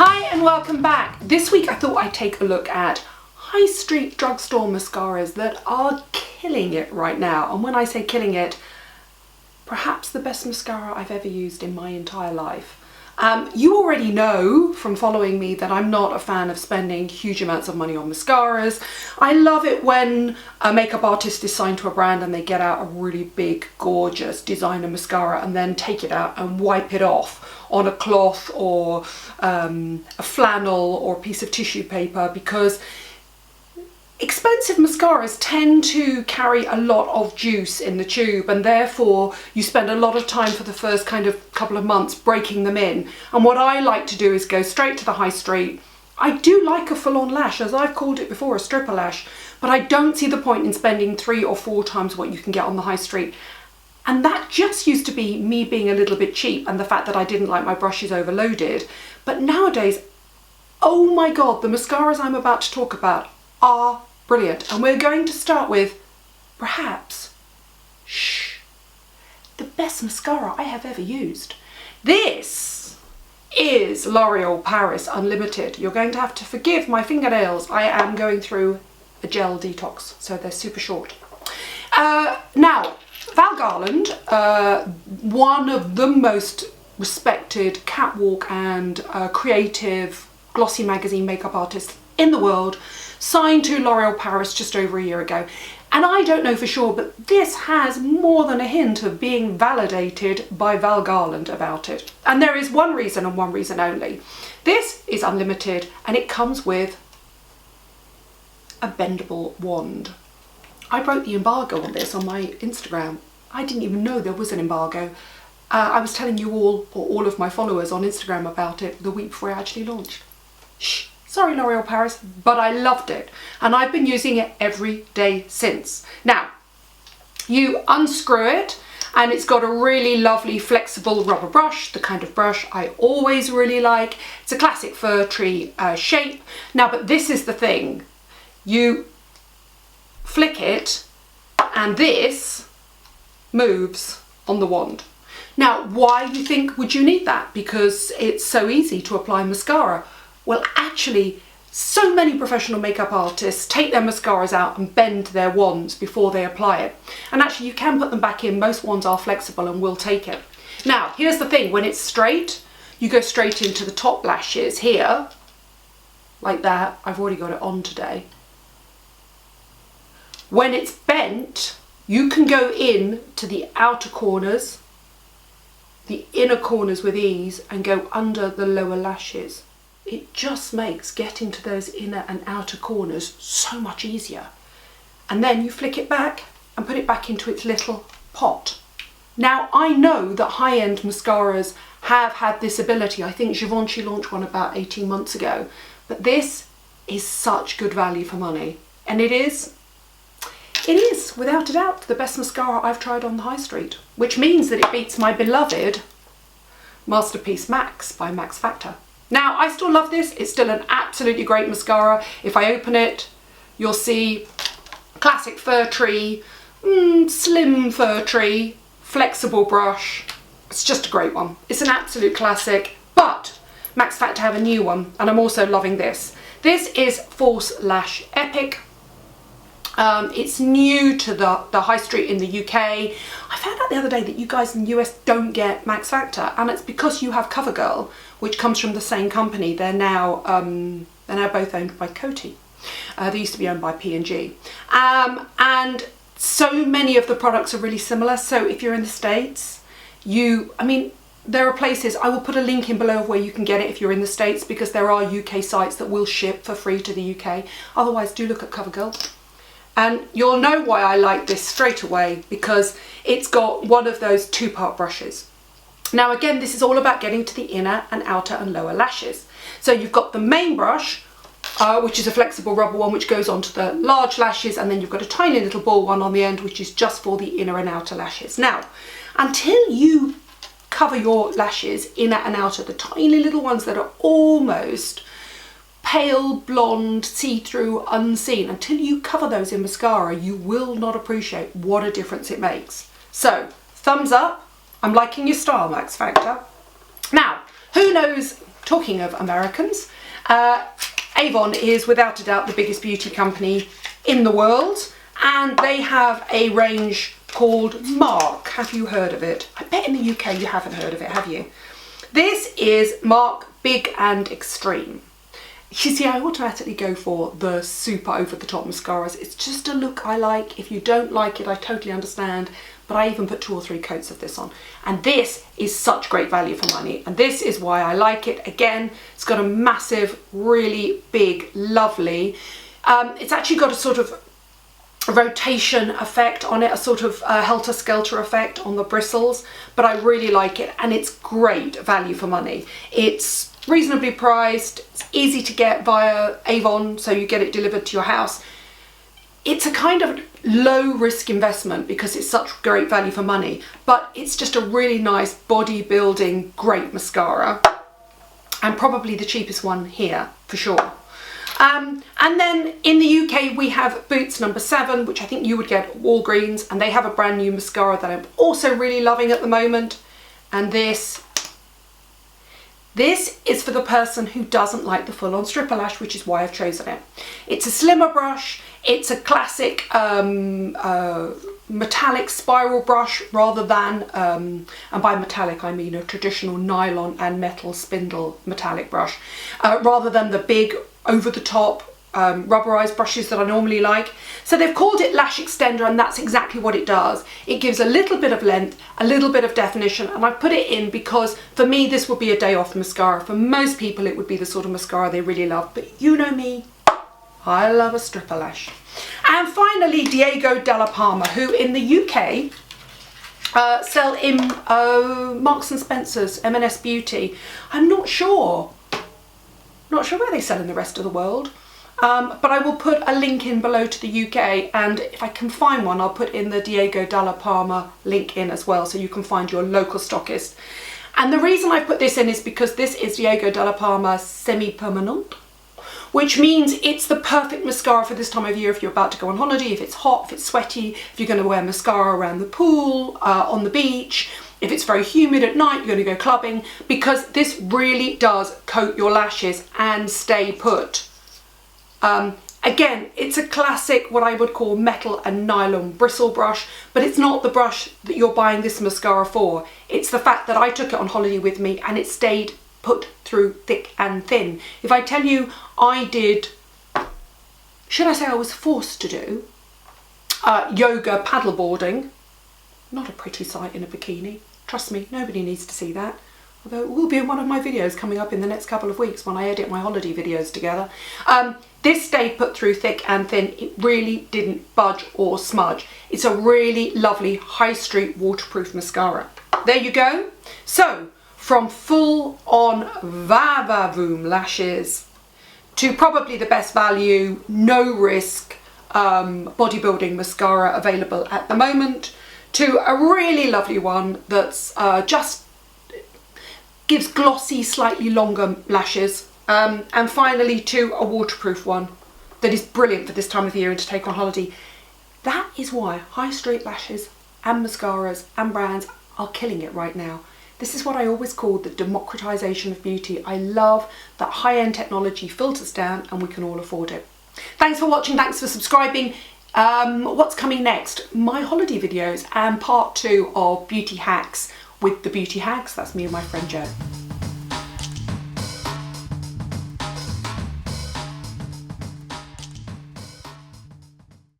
Hi and welcome back. This week I thought I'd take a look at high street drugstore mascaras that are killing it right now. And when I say killing it, perhaps the best mascara I've ever used in my entire life. You already know from following me that I'm not a fan of spending huge amounts of money on mascaras. I love it when a makeup artist is signed to a brand and they get out a really big, gorgeous designer mascara and then take it out and wipe it off on a cloth or a flannel or a piece of tissue paper, because expensive mascaras tend to carry a lot of juice in the tube, and therefore you spend a lot of time for the first kind of couple of months breaking them in. And what I like to do is go straight to the high street. I do like a full-on lash, as I've called it before, a stripper lash, but I don't see the point in spending 3 or 4 times what you can get on the high street. And that just used to be me being a little bit cheap and the fact that I didn't like my brushes overloaded. But nowadays, oh my God, the mascaras I'm about to talk about are brilliant. And we're going to start with, perhaps, the best mascara I have ever used. This is L'Oreal Paris Unlimited. You're going to have to forgive my fingernails. I am going through a gel detox, so they're super short. Now, Val Garland, one of the most respected catwalk and creative glossy magazine makeup artists in the world, signed to L'Oreal Paris just over a year ago. And I don't know for sure, but this has more than a hint of being validated by Val Garland about it. And there is one reason and one reason only. This is unlimited and it comes with a bendable wand. I broke the embargo on this on my Instagram. I didn't even know there was an embargo. I was telling you all, or all of my followers on Instagram, about it the week before it actually launched. Shh. Sorry, L'Oreal Paris, but I loved it. And I've been using it every day since. Now, you unscrew it and it's got a really lovely flexible rubber brush, the kind of brush I always really like. It's a classic fir tree shape. Now, but this is the thing. You flick it and this moves on the wand. Now, why you think would you need that? Because it's so easy to apply mascara. Well, actually, so many professional makeup artists take their mascaras out and bend their wands before they apply it. And actually, you can put them back in. Most wands are flexible and will take it. Now, here's the thing. When it's straight, you go straight into the top lashes here, like that. I've already got it on today. When it's bent, you can go in to the outer corners, the inner corners with ease, and go under the lower lashes. It just makes getting to those inner and outer corners so much easier. And then you flick it back and put it back into its little pot. Now, I know that high-end mascaras have had this ability. I think Givenchy launched one about 18 months ago. But this is such good value for money. And it is, without a doubt, the best mascara I've tried on the high street. Which means that it beats my beloved Masterpiece Max by Max Factor. Now, I still love this. It's still an absolutely great mascara. If I open it, you'll see classic fir tree, slim fir tree, flexible brush. It's just a great one. It's an absolute classic, but Max Factor have a new one, and I'm also loving this. This is False Lash Epic. It's new to the high street in the UK. I found out the other day that you guys in the US don't get Max Factor, and it's because you have CoverGirl, which comes from the same company. They're now both owned by Coty. They used to be owned by P&G. And so many of the products are really similar. So if you're in the States, there are places, I will put a link in below of where you can get it if you're in the States, because there are UK sites that will ship for free to the UK. Otherwise, do look at CoverGirl. And you'll know why I like this straight away, because it's got one of those 2-part brushes. Now again, this is all about getting to the inner and outer and lower lashes. So you've got the main brush, which is a flexible rubber one, which goes onto the large lashes, and then you've got a tiny little ball one on the end, which is just for the inner and outer lashes. Now, until you cover your lashes, inner and outer, the tiny little ones that are almost pale blonde, see-through, unseen, until you cover those in mascara, you will not appreciate what a difference it makes. So, thumbs up. I'm liking your style, Max Factor. Now, who knows talking of Americans, Avon is without a doubt the biggest beauty company in the world, and they have a range called Mark. Have you heard of it? I bet in the UK you haven't heard of it, have you? This is Mark Big and Extreme. You see, I automatically go for the super over the top mascaras. It's just a look I like. If you don't like it, I totally understand. But I even put 2 or 3 coats of this on. And this is such great value for money. And this is why I like it. Again, it's got a massive, really big, lovely. It's actually got a sort of rotation effect on it, a sort of helter-skelter effect on the bristles. But I really like it. And it's great value for money. It's reasonably priced. It's easy to get via Avon, so you get it delivered to your house. It's a kind of low risk investment because it's such great value for money, but it's just a really nice bodybuilding great mascara, and probably the cheapest one here for sure. And then in the UK we have Boots number 7, which I think you would get at Walgreens, and they have a brand new mascara that I'm also really loving at the moment. And this is for the person who doesn't like the full-on stripper lash, which is why I've chosen it. It's a slimmer brush. It's a classic metallic spiral brush rather than, and by metallic I mean a traditional nylon and metal spindle metallic brush, rather than the big over-the-top rubberized brushes that I normally like. So they've called it Lash Extender, and that's exactly what it does. It gives a little bit of length, a little bit of definition, and I put it in because for me this would be a day off mascara. For most people it would be the sort of mascara they really love, but you know me, I love a stripper lash. And finally, DELLA PALMA, who in the UK sell in Marks and Spencer's, M&S Beauty. I'm not sure where they sell in the rest of the world. But I will put a link in below to the UK, and if I can find one, I'll put in the DELLA PALMA link in as well, so you can find your local stockist. And the reason I put this in is because this is DELLA PALMA Semi-Permanente, which means it's the perfect mascara for this time of year if you're about to go on holiday, if it's hot, if it's sweaty, if you're going to wear mascara around the pool, on the beach, if it's very humid at night, you're going to go clubbing, because this really does coat your lashes and stay put. Again, it's a classic, what I would call metal and nylon bristle brush, but it's not the brush that you're buying this mascara for. It's the fact that I took it on holiday with me and it stayed put through thick and thin. If I tell you I did, should I say I was forced to do, yoga paddleboarding, not a pretty sight in a bikini. Trust me, nobody needs to see that. Although it will be in one of my videos coming up in the next couple of weeks when I edit my holiday videos together. This stayed put through thick and thin. It really didn't budge or smudge. It's a really lovely high street waterproof mascara. There you go. So from full on va-va-voom lashes to probably the best value, no risk bodybuilding mascara available at the moment, to a really lovely one that's just gives glossy, slightly longer lashes, and finally to a waterproof one that is brilliant for this time of year and to take on holiday. That is why high street lashes and mascaras and brands are killing it right now. This is what I always call the democratization of beauty. I love that high-end technology filters down and we can all afford it. Thanks for watching, thanks for subscribing. What's coming next? My holiday videos and part 2 of beauty hacks with the beauty hacks. That's me and my friend Jo.